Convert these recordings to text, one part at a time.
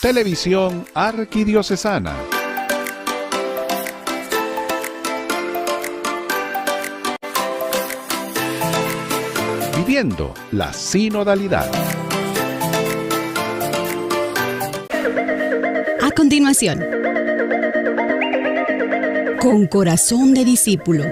Televisión Arquidiocesana. Viviendo la sinodalidad. A continuación, con corazón de discípulo.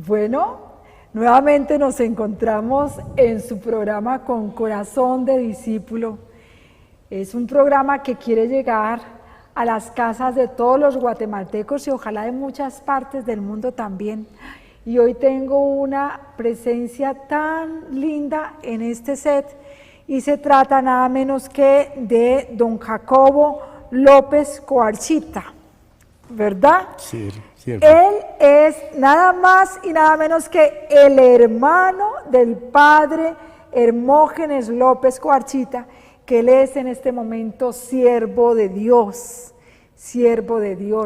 Bueno, nuevamente nos encontramos en su programa Con Corazón de Discípulo. Es un programa que quiere llegar a las casas de todos los guatemaltecos y ojalá de muchas partes del mundo también. Y hoy tengo una presencia tan linda en este set y se trata nada menos que de don Jacobo López Coarchita, ¿verdad? Sí, cierto. Él es nada más y nada menos que el hermano del padre Hermógenes López Coarchita, que él es en este momento siervo de Dios,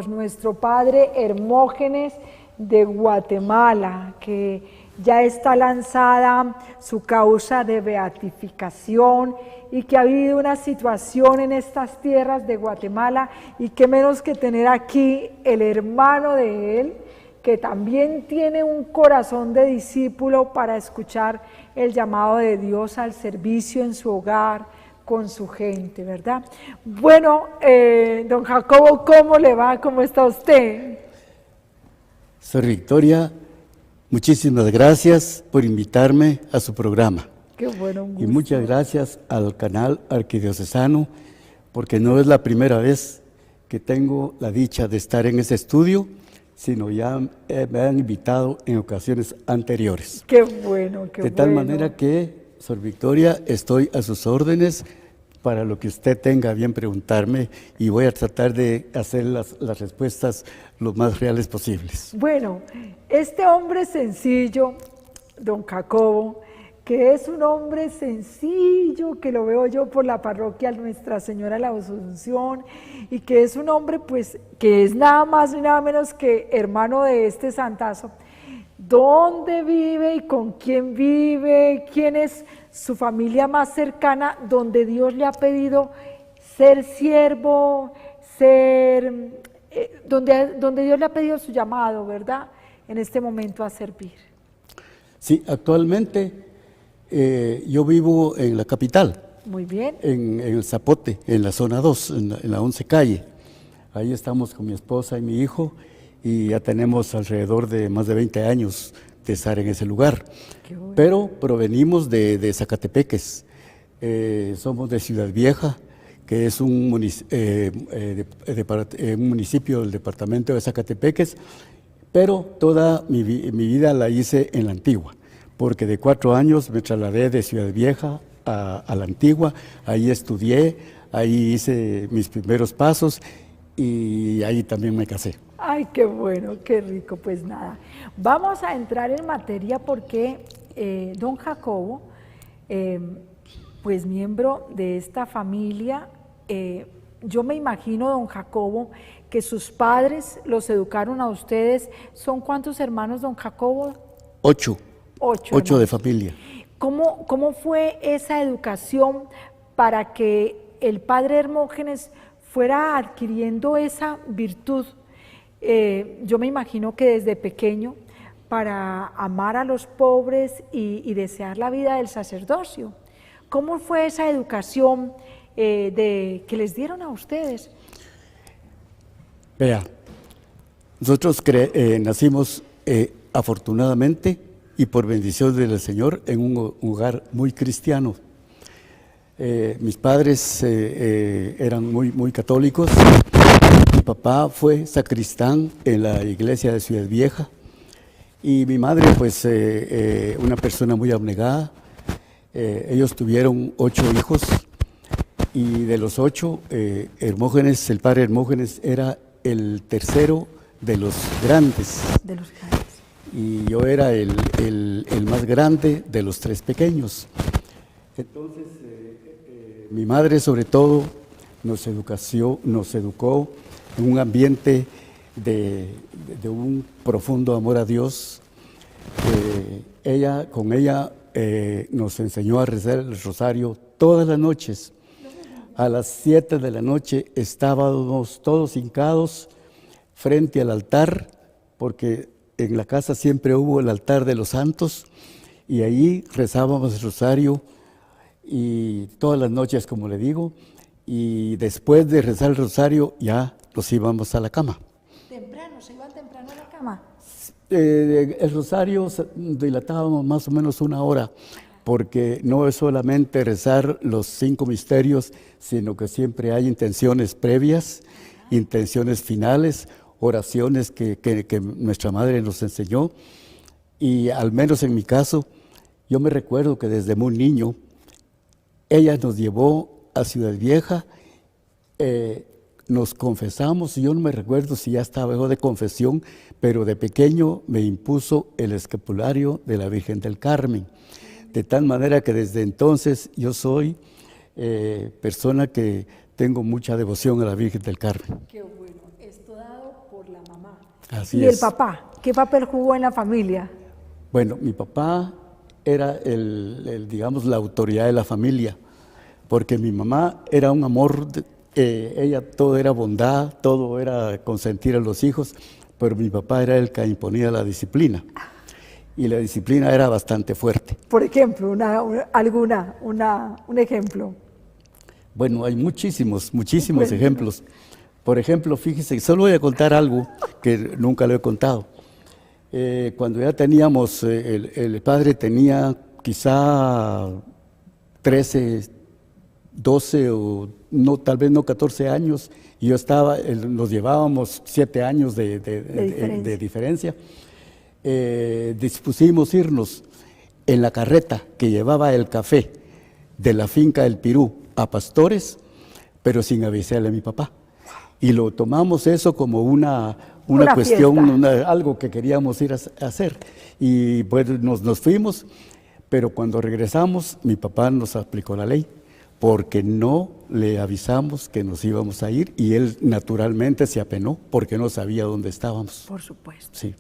nuestro padre Hermógenes de Guatemala, que ya está lanzada su causa de beatificación y que ha habido una situación en estas tierras de Guatemala y qué menos que tener aquí el hermano de él, que también tiene un corazón de discípulo para escuchar el llamado de Dios al servicio en su hogar, con su gente, ¿verdad? Bueno, don Jacobo, ¿cómo le va? ¿Cómo está usted? Sor Victoria, muchísimas gracias por invitarme a su programa. Qué bueno, un gusto. Y muchas gracias al canal arquidiocesano, porque no es la primera vez que tengo la dicha de estar en ese estudio, sino ya me han invitado en ocasiones anteriores. Qué bueno, qué bueno. De tal manera que, Sor Victoria, estoy a sus órdenes para lo que usted tenga a bien preguntarme y voy a tratar de hacer las respuestas lo más reales posibles. Bueno, este hombre sencillo, don Jacobo, que es un hombre sencillo, que lo veo yo por la parroquia Nuestra Señora de la Asunción, y que es un hombre pues que es nada más y nada menos que hermano de este santazo. ¿Dónde vive y con quién vive? ¿Quién es su familia más cercana donde Dios le ha pedido ser siervo, donde Dios le ha pedido su llamado, ¿verdad? En este momento a servir. Sí, actualmente yo vivo en la capital. Muy bien. En el Zapote, en la zona 2, en la 11 calle. Ahí estamos con mi esposa y mi hijo y ya tenemos alrededor de más de 20 años de estar en ese lugar. Qué bueno. Pero provenimos de Zacatepeques, somos de Ciudad Vieja, que es un municipio del departamento de Zacatepeques, pero toda mi vida la hice en la Antigua, porque de 4 años me trasladé de Ciudad Vieja a la Antigua, ahí estudié, ahí hice mis primeros pasos y ahí también me casé. Ay, qué bueno, qué rico. Pues nada, vamos a entrar en materia porque don Jacobo, pues miembro de esta familia, yo me imagino, don Jacobo, que sus padres los educaron a ustedes. ¿Son cuántos hermanos, don Jacobo? 8. 8 de familia. ¿Cómo fue esa educación para que el padre Hermógenes fuera adquiriendo esa virtud? Yo me imagino que desde pequeño, para amar a los pobres y desear la vida del sacerdocio. ¿Cómo fue esa educación que les dieron a ustedes? Vea, nosotros nacimos afortunadamente y por bendición del Señor en un hogar muy cristiano. Mis padres eran muy católicos. Mi papá fue sacristán en la iglesia de Ciudad Vieja y mi madre, pues, una persona muy abnegada. Ellos tuvieron 8 hijos y de los 8, Hermógenes, el padre Hermógenes, era el tercero de los grandes. De los grandes. Y yo era el más grande de los 3 pequeños. Entonces, mi madre sobre todo nos educó en un ambiente de un profundo amor a Dios. Con ella nos enseñó a rezar el rosario todas las noches. A las 7 de la noche estábamos todos hincados frente al altar, porque en la casa siempre hubo el altar de los santos, y ahí rezábamos el rosario, y todas las noches, como le digo, y después de rezar el rosario ya nos íbamos a la cama. ¿Temprano? ¿Se iban temprano a la cama? El rosario dilatábamos más o menos 1 hora, porque no es solamente rezar los 5 misterios, sino que siempre hay intenciones previas, intenciones finales, oraciones que nuestra madre nos enseñó. Y al menos en mi caso, yo me recuerdo que desde muy niño, ella nos llevó a Ciudad Vieja, nos confesamos, y yo no me recuerdo si ya estaba yo de confesión, pero de pequeño me impuso el escapulario de la Virgen del Carmen, de tal manera que desde entonces yo soy persona que tengo mucha devoción a la Virgen del Carmen. Qué bueno, esto dado por la mamá. Así ¿Y es. el papá? ¿Qué papel jugó en la familia? Bueno, mi papá era digamos, la autoridad de la familia, porque mi mamá era un amor, ella todo era bondad, todo era consentir a los hijos, pero mi papá era el que imponía la disciplina, y la disciplina era bastante fuerte. Por ejemplo, un ejemplo. Bueno, hay muchísimos ejemplos. Por ejemplo, fíjese, solo voy a contar algo que nunca lo he contado. Cuando ya teníamos, el padre tenía quizá 13, 12 o no, tal vez no 14 años, y yo nos llevábamos 7 años de diferencia. Dispusimos irnos en la carreta que llevaba el café de la finca del Pirú a Pastores, pero sin avisarle a mi papá. Y lo tomamos eso como una cuestión, algo que queríamos ir a hacer. Y pues nos fuimos, pero cuando regresamos, mi papá nos aplicó la ley, porque no le avisamos que nos íbamos a ir, y él naturalmente se apenó porque no sabía dónde estábamos. Por supuesto. Sí.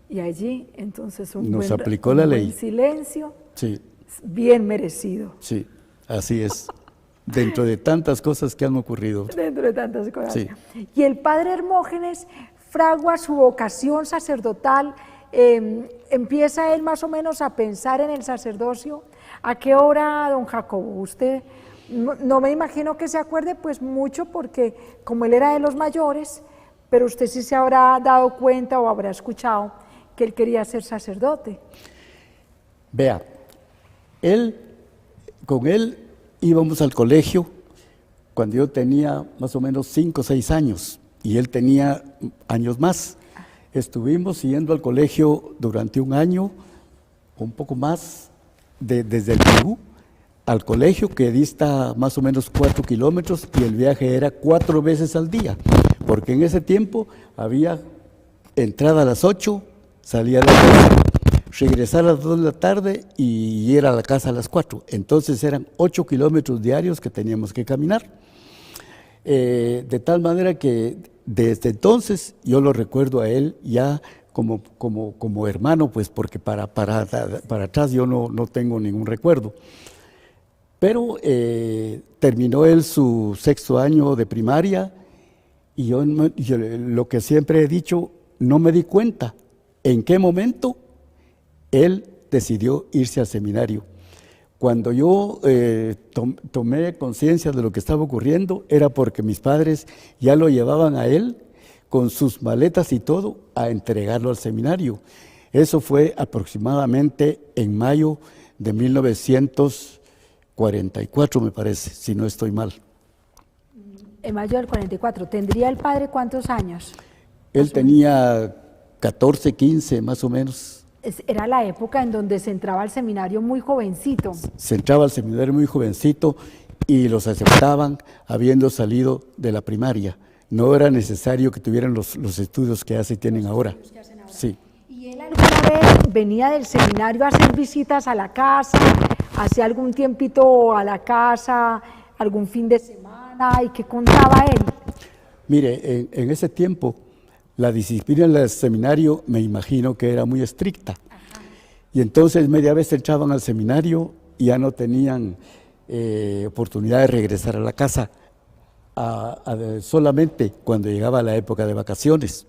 Y allí, entonces, nos aplicó la ley. Buen silencio, sí, bien merecido. Sí, así es. Dentro de tantas cosas que han ocurrido. Dentro de tantas cosas. Sí. Y el padre Hermógenes fragua su vocación sacerdotal, empieza él más o menos a pensar en el sacerdocio. ¿A qué hora, don Jacobo? Usted no me imagino que se acuerde pues mucho, porque como él era de los mayores, pero usted sí se habrá dado cuenta o habrá escuchado que él quería ser sacerdote. Vea, con él íbamos al colegio cuando yo tenía más o menos 5 o 6 años, y él tenía años más. Estuvimos yendo al colegio durante 1 año, un poco más, desde el Perú al colegio, que dista más o menos 4 kilómetros, y el viaje era 4 veces al día, porque en ese tiempo había entrada a las 8, salía a las 2, regresar a las 2 de la tarde y ir a la casa a las 4. Entonces eran 8 kilómetros diarios que teníamos que caminar. De tal manera que desde entonces yo lo recuerdo a él ya como hermano, pues, porque para atrás yo no tengo ningún recuerdo. Pero terminó él su 6º año de primaria, y yo lo que siempre he dicho, no me di cuenta en qué momento él decidió irse al seminario. Cuando yo tomé conciencia de lo que estaba ocurriendo, era porque mis padres ya lo llevaban a él con sus maletas y todo a entregarlo al seminario. Eso fue aproximadamente en mayo de 1946. 44 me parece, si no estoy mal. En mayo del 44. ¿Tendría el padre cuántos años? Él tenía 14, 15 más o menos. Era la época en donde se entraba al seminario muy jovencito. Se entraba al seminario muy jovencito y los aceptaban habiendo salido de la primaria. No era necesario que tuvieran los estudios que tienen ahora. Sí. ¿Y él alguna vez venía del seminario a hacer visitas a la casa, hacía algún tiempito a la casa, algún fin de semana, y qué contaba él? Mire, en ese tiempo la disciplina del seminario me imagino que era muy estricta. Ajá. Y entonces media vez entraban al seminario y ya no tenían oportunidad de regresar a la casa solamente cuando llegaba la época de vacaciones.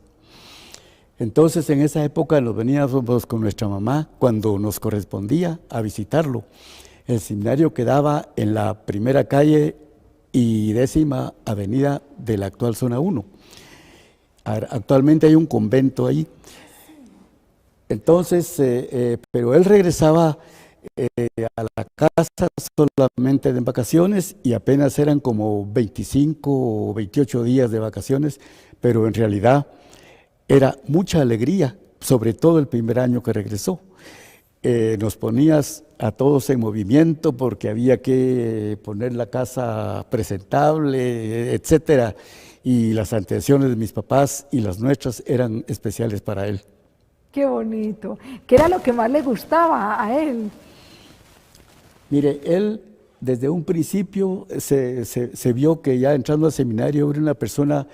Entonces en esa época nos veníamos con nuestra mamá cuando nos correspondía a visitarlo. El seminario quedaba en la primera calle y 10ª avenida de la actual zona 1. Actualmente hay un convento ahí. Entonces, pero él regresaba a la casa solamente en vacaciones y apenas eran como 25 o 28 días de vacaciones, pero en realidad era mucha alegría, sobre todo el primer año que regresó. Nos ponías a todos en movimiento porque había que poner la casa presentable, etcétera, y las atenciones de mis papás y las nuestras eran especiales para él. Qué bonito. ¿Qué era lo que más le gustaba a él? Mire, él desde un principio se vio que ya entrando al seminario era una persona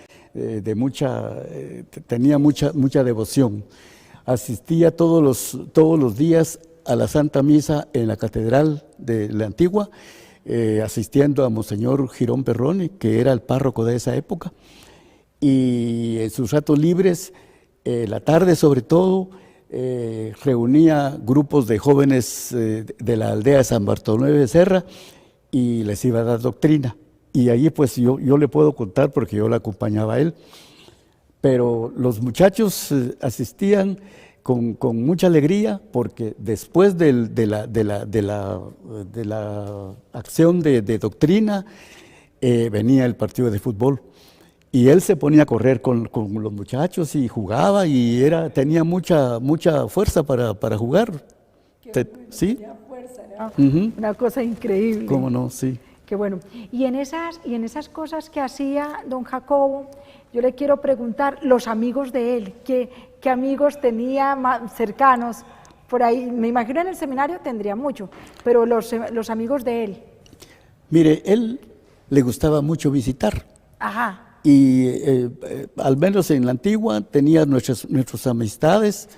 tenía mucha devoción. Asistía todos los días a la Santa Misa en la Catedral de la Antigua, asistiendo a Monseñor Girón Perrone, que era el párroco de esa época, y en sus ratos libres, la tarde sobre todo, reunía grupos de jóvenes de la aldea de San Bartolomé de Serra y les iba a dar doctrina. Y ahí pues yo le puedo contar porque yo le acompañaba a él, pero los muchachos asistían con mucha alegría porque después de la acción de doctrina venía el partido de fútbol y él se ponía a correr con los muchachos y jugaba y tenía mucha fuerza para jugar. ¿Sí? Tenía fuerza, era una cosa increíble. ¿Cómo no? Sí. Qué bueno. Y en esas cosas que hacía don Jacobo, yo le quiero preguntar, los amigos de él, ¿qué amigos tenía más cercanos? Por ahí, me imagino en el seminario tendría mucho, pero los amigos de él. Mire, él le gustaba mucho visitar. Ajá. Y al menos en la Antigua tenía nuestras amistades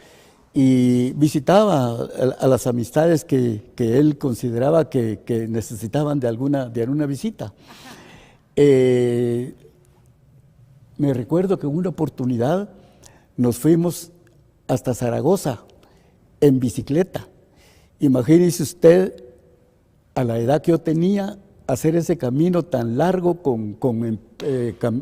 y visitaba a las amistades que él consideraba que necesitaban de alguna visita. Me recuerdo que en una oportunidad nos fuimos hasta Zaragoza en bicicleta. Imagínese usted, a la edad que yo tenía, hacer ese camino tan largo con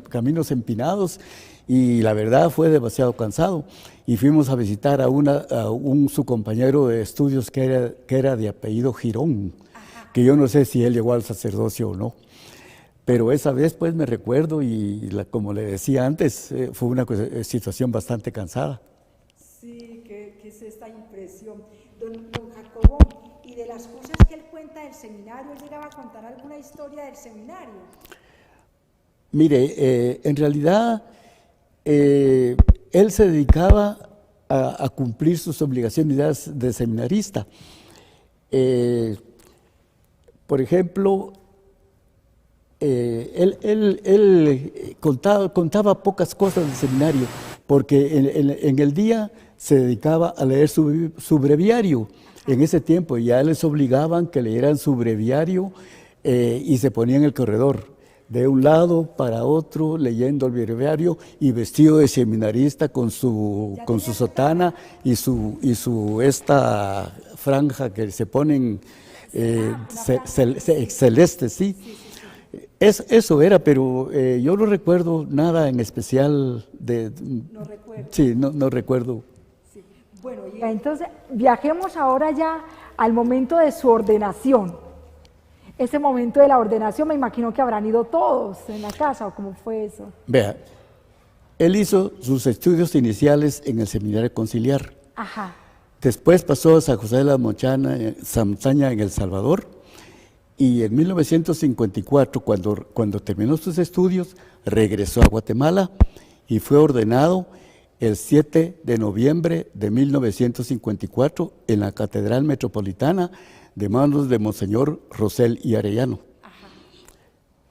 caminos empinados, y la verdad fue demasiado cansado. Y fuimos a visitar a su compañero de estudios que era de apellido Girón, que yo no sé si él llegó al sacerdocio o no. Pero esa vez pues me recuerdo y como le decía antes, fue una situación bastante cansada. Sí, que es esta impresión. Don Jacobo, y de las cosas que él cuenta del seminario, ¿él llegaba a contar alguna historia del seminario? Mire, en realidad él se dedicaba a cumplir sus obligaciones de seminarista. Por ejemplo, él contaba pocas cosas del seminario, porque en el día se dedicaba a leer su breviario. En ese tiempo ya les obligaban que leyeran su breviario y se ponía en el corredor, de un lado para otro, leyendo el breviario y vestido de seminarista con su sotana y esta franja que se ponen celeste, sí. Eso era, pero yo no recuerdo nada en especial No recuerdo. Sí, no recuerdo. Sí. Bueno, entonces viajemos ahora ya al momento de su ordenación. ese momento de la ordenación, me imagino que habrán ido todos en la casa, ¿o cómo fue eso? Vea, él hizo sus estudios iniciales en el Seminario Conciliar. Ajá. Después pasó a San José de la Montaña en El Salvador, y en 1954, cuando terminó sus estudios, regresó a Guatemala y fue ordenado el 7 de noviembre de 1954 en la Catedral Metropolitana de manos de Monseñor Rosel y Arellano. Ajá.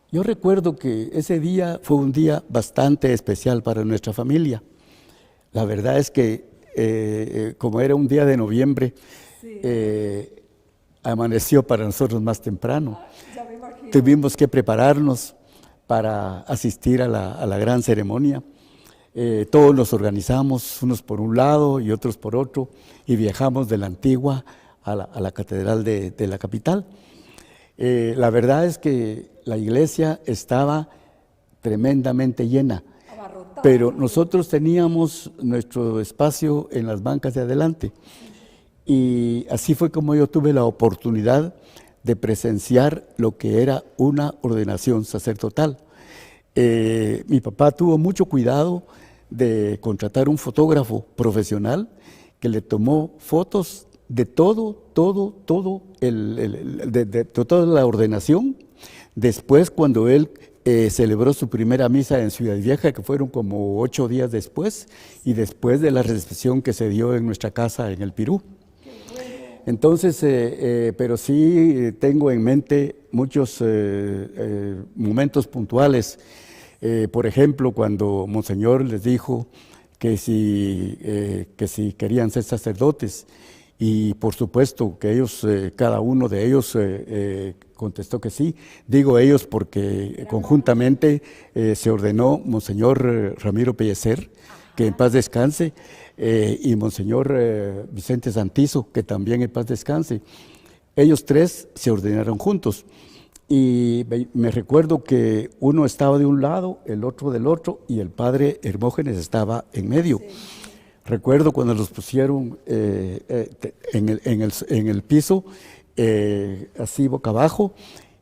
Yo recuerdo que ese día fue un día bastante especial para nuestra familia. La verdad es que como era un día de noviembre, Sí. Amaneció para nosotros más temprano. Tuvimos que prepararnos para asistir a la gran ceremonia. Todos nos organizamos, unos por un lado y otros por otro, y viajamos de la Antigua a la catedral de la capital. La verdad es que la iglesia estaba tremendamente llena, pero nosotros teníamos nuestro espacio en las bancas de adelante. Y así fue como yo tuve la oportunidad de presenciar lo que era una ordenación sacerdotal. Mi papá tuvo mucho cuidado de contratar un fotógrafo profesional que le tomó fotos de toda la ordenación. Después, cuando él celebró su primera misa en Ciudad Vieja, que fueron como 8 días después, y después de la recepción que se dio en nuestra casa en el Pirú. Entonces, pero sí tengo en mente muchos momentos puntuales. Por ejemplo, cuando Monseñor les dijo que si querían ser sacerdotes, y por supuesto que ellos, cada uno de ellos contestó que sí. Digo ellos porque conjuntamente se ordenó Monseñor Ramiro Pellecer, que en paz descanse, y Monseñor Vicente Santizo, que también en paz descanse. Ellos tres se ordenaron juntos. Y me recuerdo que uno estaba de un lado, el otro del otro, y el padre Hermógenes estaba en medio. Sí. Recuerdo cuando los pusieron en el piso, así boca abajo,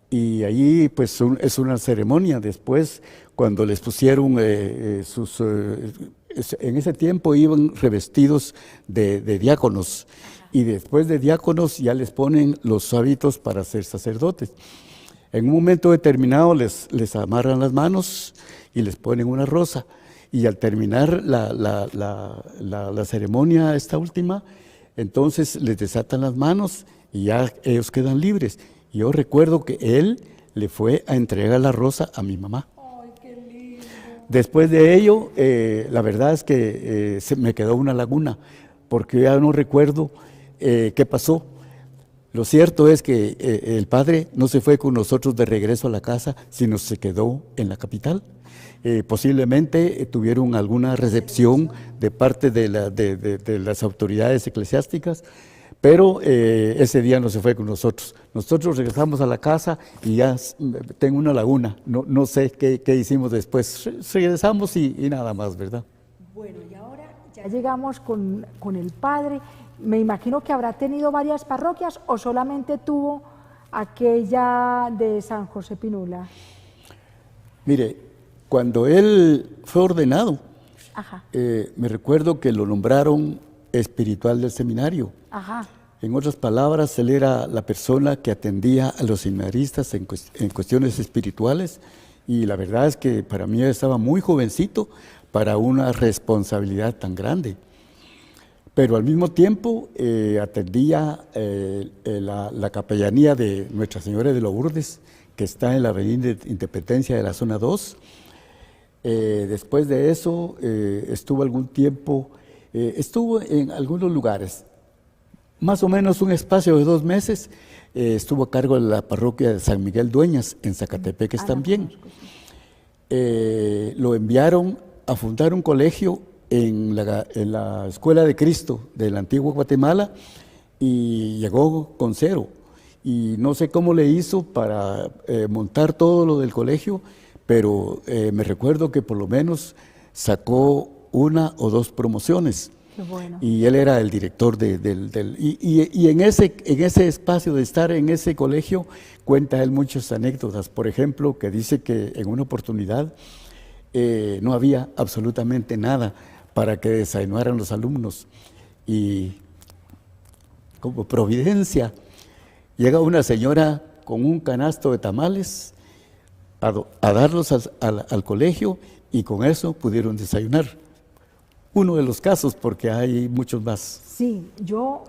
y allí pues es una ceremonia. Después, cuando les pusieron en ese tiempo iban revestidos de diáconos, y después de diáconos ya les ponen los hábitos para ser sacerdotes. En un momento determinado les amarran las manos y les ponen una rosa, y al terminar la ceremonia esta última, entonces les desatan las manos y ya ellos quedan libres. Y yo recuerdo que él le fue a entregar la rosa a mi mamá. ¡Ay, qué lindo! Después de ello, la verdad es que se me quedó una laguna, porque ya no recuerdo qué pasó. Lo cierto es que el padre no se fue con nosotros de regreso a la casa, sino se quedó en la capital. Posiblemente tuvieron alguna recepción de parte de las autoridades eclesiásticas, pero ese día no se fue con nosotros. Nosotros regresamos a la casa y ya tengo una laguna. No sé qué hicimos después. Regresamos y nada más, ¿verdad? Bueno, y ahora ya llegamos con el padre. Me imagino que habrá tenido varias parroquias o solamente tuvo aquella de San José Pinula. Mire, cuando él fue ordenado, Ajá. Me recuerdo que lo nombraron espiritual del seminario. Ajá. En otras palabras, él era la persona que atendía a los seminaristas en cuestiones espirituales, y la verdad es que para mí estaba muy jovencito para una responsabilidad tan grande. Pero al mismo tiempo atendía la capellanía de Nuestra Señora de Lourdes, que está en la Avenida Independencia de la Zona 2. Después de eso estuvo algún tiempo, estuvo en algunos lugares, más o menos un espacio de 2 meses, estuvo a cargo de la parroquia de San Miguel Dueñas, en Zacatepeques también. Lo enviaron a fundar un colegio en la Escuela de Cristo de la antigua Guatemala, y llegó con 0. Y no sé cómo le hizo para montar todo lo del colegio, pero me recuerdo que por lo menos sacó 1 o 2 promociones. Qué bueno. Y él era el director y en ese espacio de estar en ese colegio cuenta él muchas anécdotas. Por ejemplo, que dice que en una oportunidad no había absolutamente nada para que desayunaran los alumnos. Y como providencia, llega una señora con un canasto de tamales a darlos al colegio y con eso pudieron desayunar. Uno de los casos, porque hay muchos más. Sí, yo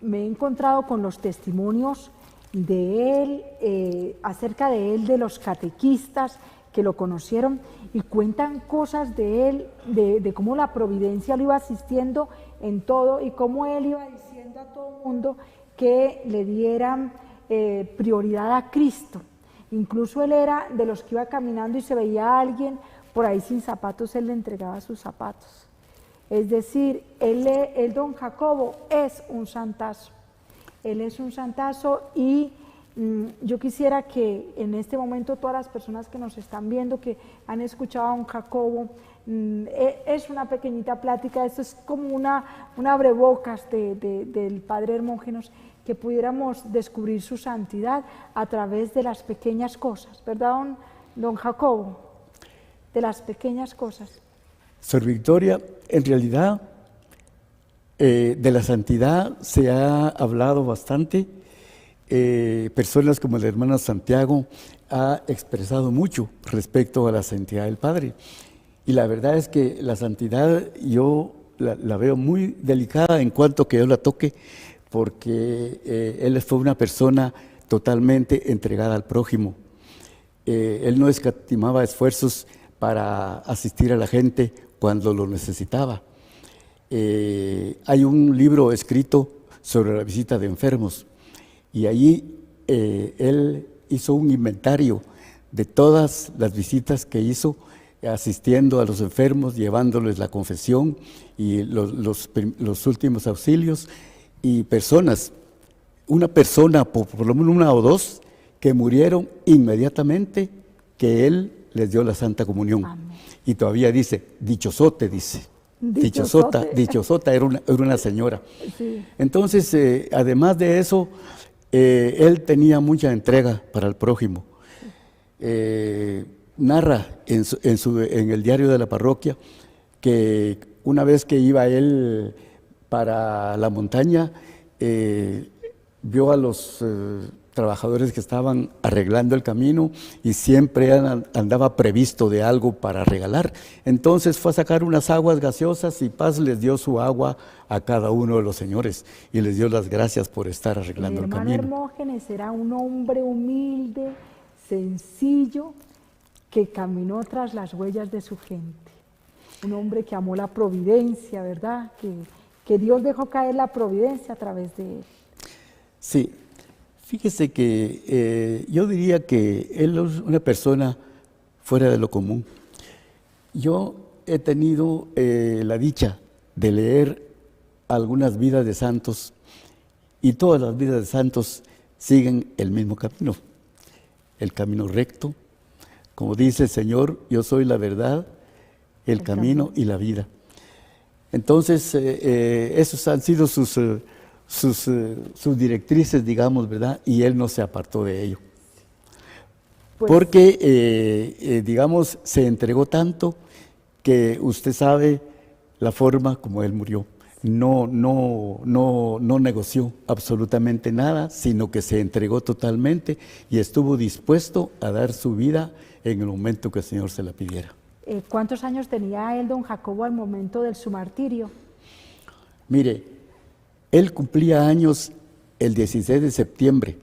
me he encontrado con los testimonios de él, acerca de él, de los catequistas que lo conocieron y cuentan cosas de él, de cómo la providencia lo iba asistiendo en todo y cómo él iba diciendo a todo el mundo que le dieran prioridad a Cristo. Incluso él era de los que iba caminando y se veía a alguien por ahí sin zapatos, él le entregaba sus zapatos. Es decir, el don Jacobo es un santazo. Él es un santazo y yo quisiera que en este momento todas las personas que nos están viendo, que han escuchado a don Jacobo, es una pequeñita plática, esto es como una abrebocas del Padre Hermógenes, que pudiéramos descubrir su santidad a través de las pequeñas cosas, ¿verdad, don Jacobo? De las pequeñas cosas. Sor Victoria, en realidad de la santidad se ha hablado bastante. Personas como el hermano Santiago ha expresado mucho respecto a la santidad del Padre. Y la verdad es que la santidad yo la veo muy delicada en cuanto que yo la toque, porque él fue una persona totalmente entregada al prójimo. Él no escatimaba esfuerzos para asistir a la gente cuando lo necesitaba. Hay un libro escrito sobre la visita de enfermos y allí él hizo un inventario de todas las visitas que hizo asistiendo a los enfermos, llevándoles la confesión y los últimos auxilios, y personas, una persona, por lo menos una o dos, que murieron inmediatamente que él les dio la Santa Comunión. Amén. Y todavía dice, dichosote, dice. Dichosota era una señora. Sí. Entonces, además de eso, él tenía mucha entrega para el prójimo. Narra en el diario de la parroquia que una vez que iba él para la montaña, vio a los trabajadores que estaban arreglando el camino y siempre andaba previsto de algo para regalar. Entonces fue a sacar unas aguas gaseosas y Paz les dio su agua a cada uno de los señores y les dio las gracias por estar arreglando el camino. El hermano Hermógenes era un hombre humilde, sencillo, que caminó tras las huellas de su gente. Un hombre que amó la providencia, ¿verdad? Que Dios dejó caer la providencia a través de él. Sí, fíjese que yo diría que él es una persona fuera de lo común. Yo he tenido la dicha de leer algunas vidas de santos y todas las vidas de santos siguen el mismo camino, el camino recto. Como dice el Señor, yo soy la verdad, el camino y la vida. Entonces, esos han sido sus directrices, digamos, ¿verdad? Y él no se apartó de ello. Pues, porque, digamos, se entregó tanto que usted sabe la forma como él murió. No negoció absolutamente nada, sino que se entregó totalmente y estuvo dispuesto a dar su vida en el momento que el Señor se la pidiera. ¿Cuántos años tenía él, don Jacobo, al momento de su martirio? Mire, él cumplía años el 16 de septiembre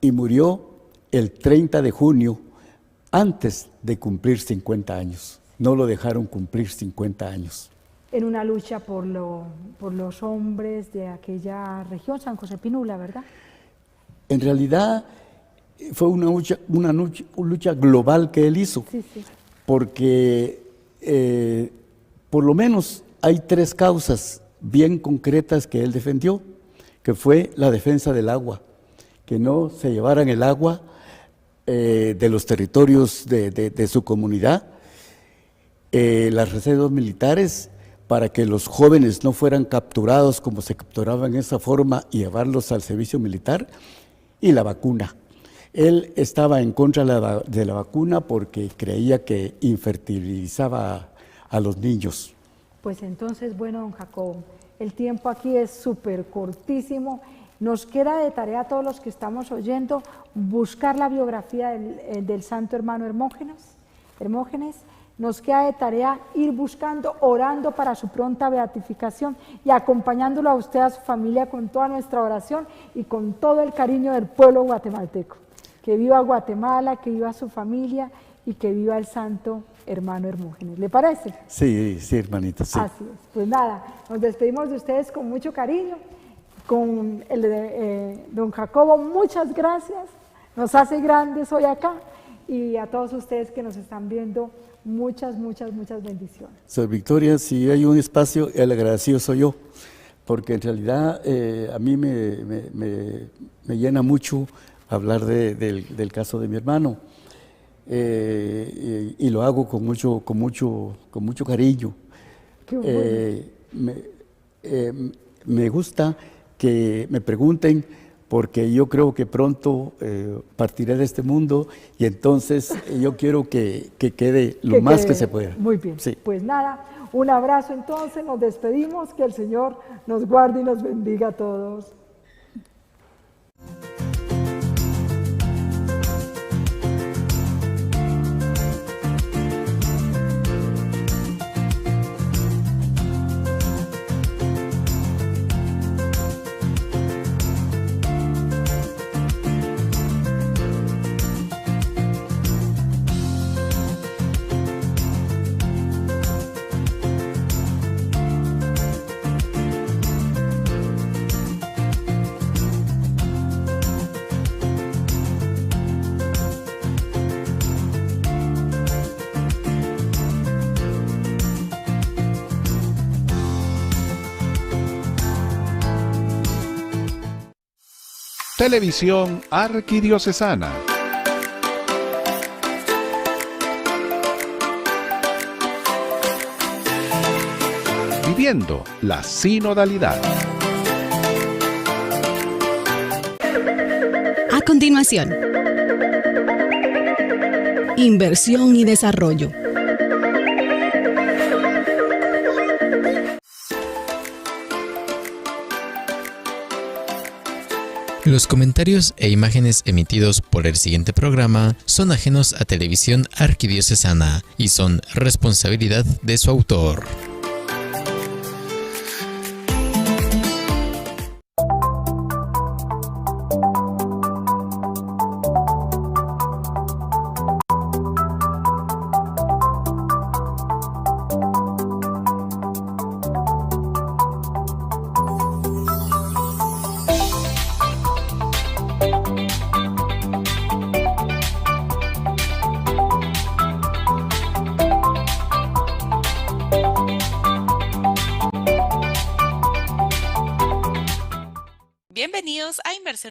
y murió el 30 de junio antes de cumplir 50 años. No lo dejaron cumplir 50 años. En una lucha por los hombres de aquella región, San José Pinula, ¿verdad? En realidad fue una lucha global que él hizo, sí. Porque por lo menos hay 3 causas bien concretas que él defendió, que fue la defensa del agua, que no se llevaran el agua de los territorios de su comunidad, las reservas militares, para que los jóvenes no fueran capturados como se capturaban en esa forma y llevarlos al servicio militar, y la vacuna. Él estaba en contra de la vacuna porque creía que infertilizaba a los niños. Pues entonces, bueno, don Jacobo, el tiempo aquí es súper cortísimo. Nos queda de tarea a todos los que estamos oyendo buscar la biografía del santo hermano Hermógenes. Nos queda de tarea ir buscando, orando para su pronta beatificación y acompañándolo a usted, a su familia, con toda nuestra oración y con todo el cariño del pueblo guatemalteco. Que viva Guatemala, que viva su familia y que viva el santo hermano Hermógenes. ¿Le parece? Sí, hermanita, sí. Así es. Pues nada, nos despedimos de ustedes con mucho cariño. Con don Jacobo, muchas gracias. Nos hace grandes hoy acá. Y a todos ustedes que nos están viendo, muchas bendiciones. Sor Victoria, si hay un espacio, el agradecido soy yo, porque en realidad a mí me llena mucho hablar del caso de mi hermano, y lo hago con mucho cariño. Qué bueno. Me gusta que me pregunten, porque yo creo que pronto partiré de este mundo, y entonces yo quiero que quede lo más que se pueda. Muy bien, sí. Pues nada, un abrazo entonces, nos despedimos, que el Señor nos guarde y nos bendiga a todos. Televisión Arquidiocesana. Viviendo la sinodalidad. A continuación, inversión y desarrollo. Los comentarios e imágenes emitidos por el siguiente programa son ajenos a Televisión Arquidiocesana y son responsabilidad de su autor. Bienvenidos a Inversión